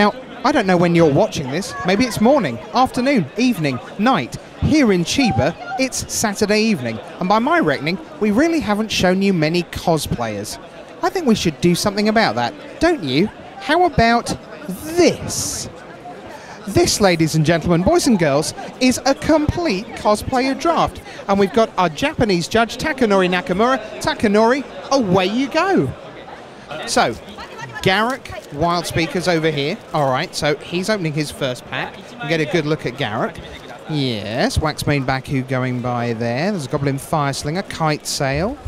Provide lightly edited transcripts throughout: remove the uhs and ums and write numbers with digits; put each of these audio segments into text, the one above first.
Now, I don't know when you're watching this. Maybe it's morning, afternoon, evening, night. Here in Chiba, it's Saturday evening, and by my reckoning, we really haven't shown you many cosplayers. I think we should do something about that, don't you? How about this? This, ladies and gentlemen, boys and girls, is a complete cosplayer draft. And we've got our Japanese judge, Takanori Nakamura. Takanori, away you go. So, Garrick Wildspeaker's over here. All right, so he's opening his first pack. We'll get a good look at Garrick. Yes, Waxmane Baku going by there. There's a Goblin Fireslinger, Kite Sail.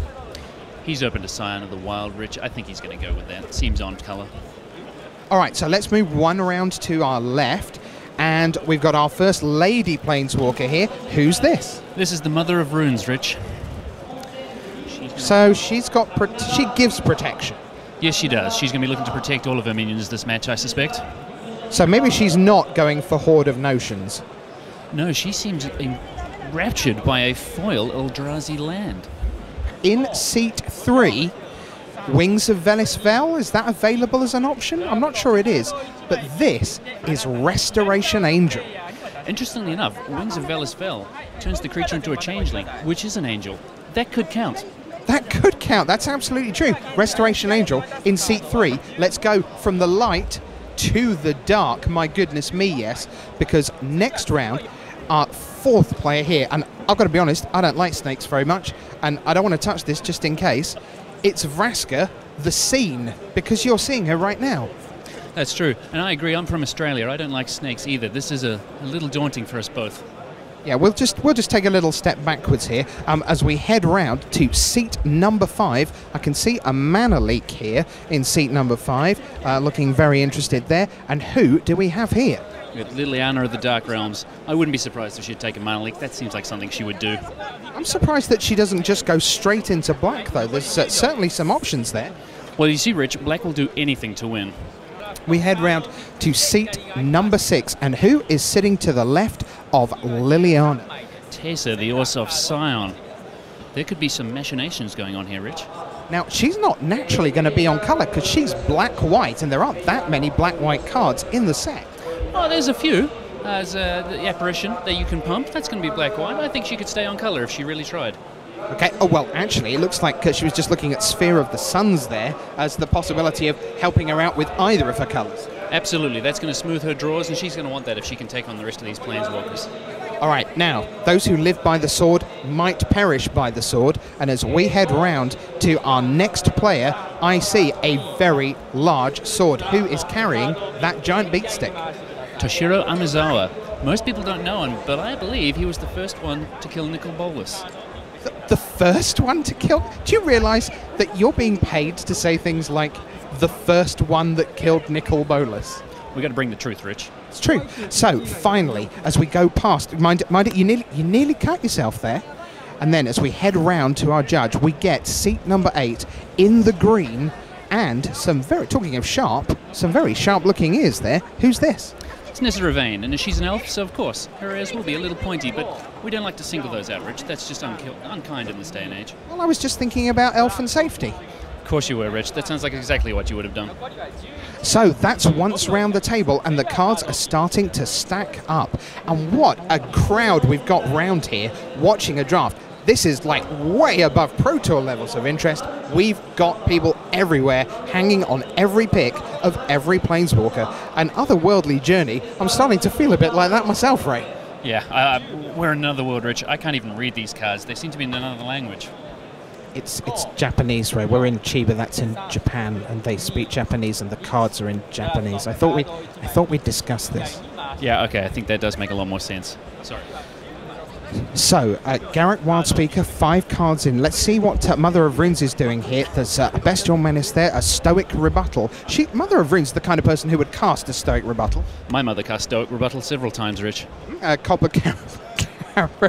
He's open to Scion of the Wild, Rich. I think he's going to go with that. Seems on colour. All right, so let's move one around to our left. And we've got our first lady Planeswalker here. Who's this? This is the Mother of Runes, Rich. So she gives protection. Yes, she does. She's going to be looking to protect all of her minions this match, I suspect. So maybe she's not going for Horde of Notions. No, she seems enraptured by a foil Eldrazi land. In seat 3, Wings of Velisvel, is that available as an option? I'm not sure it is, but this is Restoration Angel. Interestingly enough, Wings of Velisvel turns the creature into a changeling, which is an angel. That could count. That could count, that's absolutely true. Restoration Angel in seat 3. Let's go from the light to the dark. My goodness me, yes, because next round, our fourth player here, and I've got to be honest, I don't like snakes very much, and I don't want to touch this just in case. It's Vraska, the Scene, because you're seeing her right now. That's true, and I agree. I'm from Australia. I don't like snakes either. This is a little daunting for us both. Yeah, we'll just take a little step backwards here as we head round to seat number 5. I can see a mana leak here in seat number 5, looking very interested there. And who do we have here? We've got Liliana of the Dark Realms. I wouldn't be surprised if she'd take a mana leak. That seems like something she would do. I'm surprised that she doesn't just go straight into black, though. There's certainly some options there. Well, you see, Rich, black will do anything to win. We head round to seat number 6, and who is sitting to the left of Liliana? Tessa, the Orsov Scion. There could be some machinations going on here, Rich. Now, she's not naturally going to be on colour because she's black-white, and there aren't that many black-white cards in the set. Oh, there's a few. There's the Apparition that you can pump. That's going to be black-white. I think she could stay on colour if she really tried. Okay, oh well, actually, it looks like she was just looking at Sphere of the Suns there as the possibility of helping her out with either of her colours. Absolutely, that's going to smooth her draws, and she's going to want that if she can take on the rest of these Planeswalkers. All right, now, those who live by the sword might perish by the sword, and as we head round to our next player, I see a very large sword. Who is carrying that giant beatstick? Toshiro Amizawa. Most people don't know him, but I believe he was the first one to kill Nicol Bolas. The first one to kill? Do you realise that you're being paid to say things like the first one that killed Nicol Bolas? We got to bring the truth, Rich. It's true. So finally, as we go past, mind it, you nearly cut yourself there. And then as we head round to our judge, we get seat number 8 in the green, and talking of sharp, some very sharp-looking ears there. Who's this? It's Nissa Ravain, and she's an elf, so of course, her ears will be a little pointy, but we don't like to single those out, Rich. That's just unkind in this day and age. Well, I was just thinking about elf and safety. Of course you were, Rich. That sounds like exactly what you would have done. So that's once round the table, and the cards are starting to stack up. And what a crowd we've got round here watching a draft. This is like way above Pro Tour levels of interest. We've got people everywhere hanging on every pick of every Planeswalker. An otherworldly journey. I'm starting to feel a bit like that myself, Ray. Yeah, we're in another world, Rich. I can't even read these cards. They seem to be in another language. It's Japanese, Ray. We're in Chiba, that's in Japan, and they speak Japanese, and the cards are in Japanese. I thought we'd discuss this. Yeah, okay. I think that does make a lot more sense. Sorry. So, Garrick Wildspeaker, 5 cards in. Let's see what Mother of Runes is doing here. There's a Bestial Menace there, a Stoic Rebuttal. Mother of Runes is the kind of person who would cast a Stoic Rebuttal. My mother cast Stoic Rebuttal several times, Rich. Copper Carapace?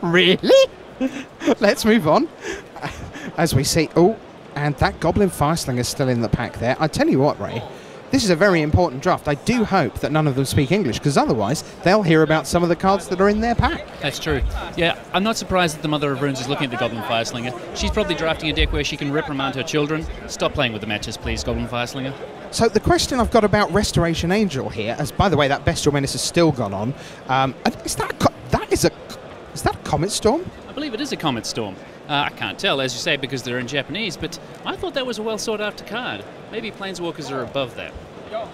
Really? Let's move on. As we see... Oh, and that Goblin Fireslinger is still in the pack there. I tell you what, Ray. This is a very important draft. I do hope that none of them speak English, because otherwise they'll hear about some of the cards that are in their pack. That's true. Yeah, I'm not surprised that the Mother of Runes is looking at the Goblin Fireslinger. She's probably drafting a deck where she can reprimand her children. Stop playing with the matches, please, Goblin Fireslinger. So the question I've got about Restoration Angel here, as by the way, that Bestial Menace has still gone on. Is that a Comet Storm? I believe it is a Comet Storm. I can't tell, as you say, because they're in Japanese, but I thought that was a well sought after card. Maybe Planeswalkers are above that.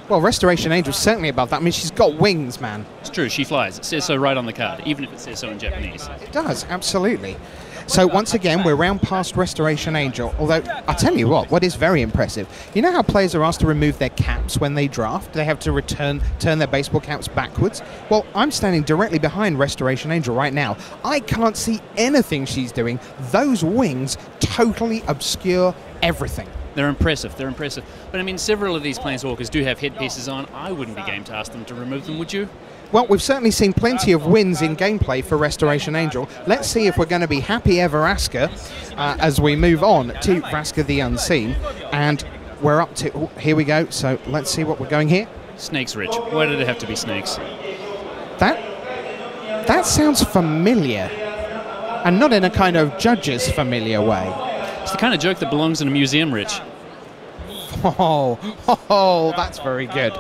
Well, Restoration Angel's certainly above that. I mean, she's got wings, man. It's true, she flies. It says so right on the card, even if it says so in Japanese. It does, absolutely. So once again, we're round past Restoration Angel, although I'll tell you what is very impressive. You know how players are asked to remove their caps when they draft? They have to turn their baseball caps backwards? Well, I'm standing directly behind Restoration Angel right now. I can't see anything she's doing. Those wings totally obscure everything. They're impressive, they're impressive. But I mean, several of these Planeswalkers do have headpieces on. I wouldn't be game to ask them to remove them, would you? Well, we've certainly seen plenty of wins in gameplay for Restoration Angel. Let's see if we're going to be happy ever Vraska as we move on to Vraska the Unseen. And we're up to... Oh, here we go. So let's see what we're going here. Snakes, Rich. Why did it have to be snakes? That sounds familiar. And not in a kind of Judges familiar way. It's the kind of joke that belongs in a museum, Rich. Oh, that's very good.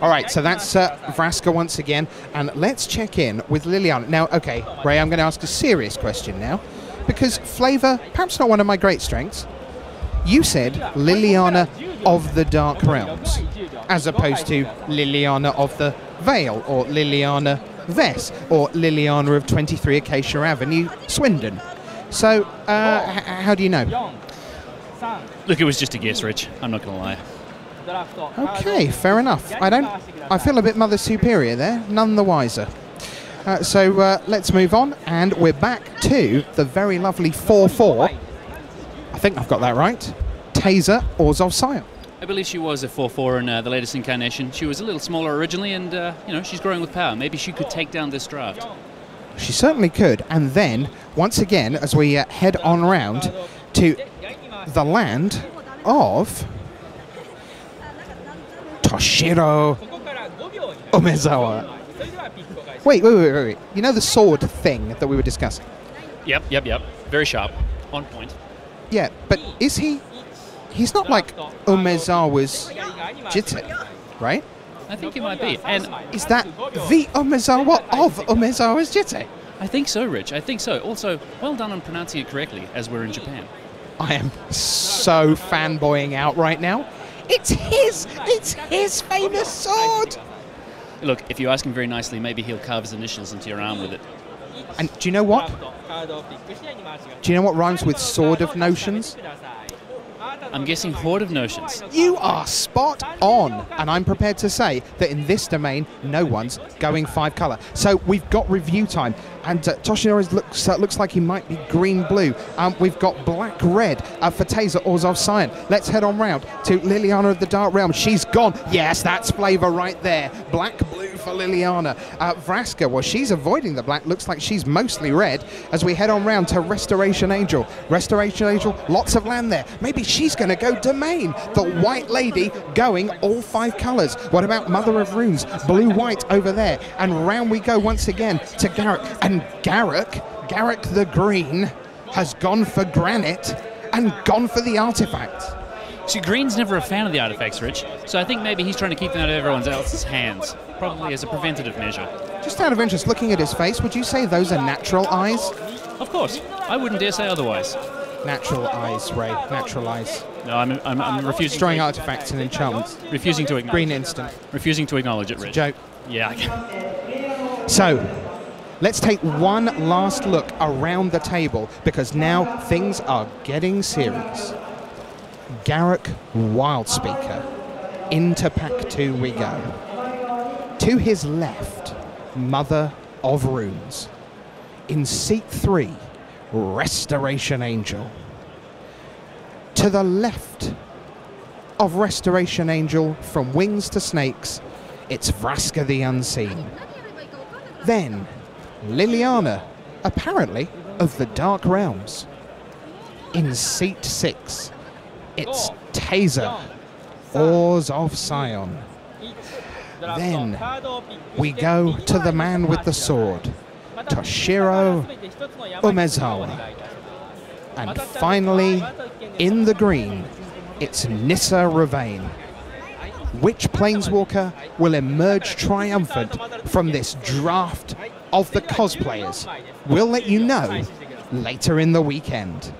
All right, so that's Vraska once again, and let's check in with Liliana. Now, okay, Ray, I'm going to ask a serious question now, because flavour, perhaps not one of my great strengths. You said Liliana of the Dark Realms, as opposed to Liliana of the Vale, or Liliana Vess, or Liliana of 23 Acacia Avenue, Swindon. So, how do you know? Look, it was just a guess, Rich. I'm not going to lie. Okay, fair enough. I feel a bit Mother Superior there, none the wiser. So let's move on, and we're back to the very lovely 4/4. I think I've got that right. Taser Orzhov Scion. I believe she was a 4/4 in the latest incarnation. She was a little smaller originally, and she's growing with power. Maybe she could take down this draft. She certainly could. And then, once again, as we head on round to the land of Toshiro Umezawa. Wait. You know the sword thing that we were discussing? Yep. Very sharp. On point. Yeah, but is he... He's not like Umezawa's Jitte, right? I think he might be. And is that the Umezawa of Umezawa's Jitte? I think so, Rich. I think so. Also, well done on pronouncing it correctly, as we're in Japan. I am so fanboying out right now. It's his famous sword. Look, if you ask him very nicely, maybe he'll carve his initials into your arm with it. And do you know what? Do you know what rhymes with Sword of Notions? I'm guessing Horde of Notions. You are spot on, and I'm prepared to say that in this domain, no one's going 5-color. So we've got review time, and Toshiro looks like he might be green-blue. We've got black-red for Taser Orzhov Scion. Let's head on round to Liliana of the Dark Realm. She's gone. Yes, that's flavour right there. Black-blue for Liliana. Vraska, well, she's avoiding the black. Looks like she's mostly red as we head on round to Restoration Angel. Restoration Angel, lots of land there. Maybe she's going to go Domain. The White Lady going all 5 colours. What about Mother of Runes? Blue-white over there. And round we go once again to Garruk. And Garruk the Green has gone for Granite and gone for the artifact. See, Green's never a fan of the artifacts, Rich, so I think maybe he's trying to keep them out of everyone else's hands, probably as a preventative measure. Just out of interest, looking at his face, would you say those are natural eyes? Of course. I wouldn't dare say otherwise. Natural eyes, Ray. Natural eyes. No, I'm refusing. Destroying artifacts and enchantments. Refusing to acknowledge. Green instant. Refusing to acknowledge it, Rich. It's a joke. Yeah, I can. So, let's take one last look around the table, because now things are getting serious. Garruk Wildspeaker. Into pack 2 we go. To his left, Mother of Runes. In seat 3, Restoration Angel. To the left of Restoration Angel, from wings to snakes, it's Vraska the Unseen. Then, Liliana, apparently of the Dark Realms. In seat 6, it's Taser Orzhov Scion. Then, we go to the man with the sword, Toshiro Umezawa. And finally, in the green, it's Nissa Ravane. Which Planeswalker will emerge triumphant from this draft of the cosplayers? We'll let you know later in the weekend.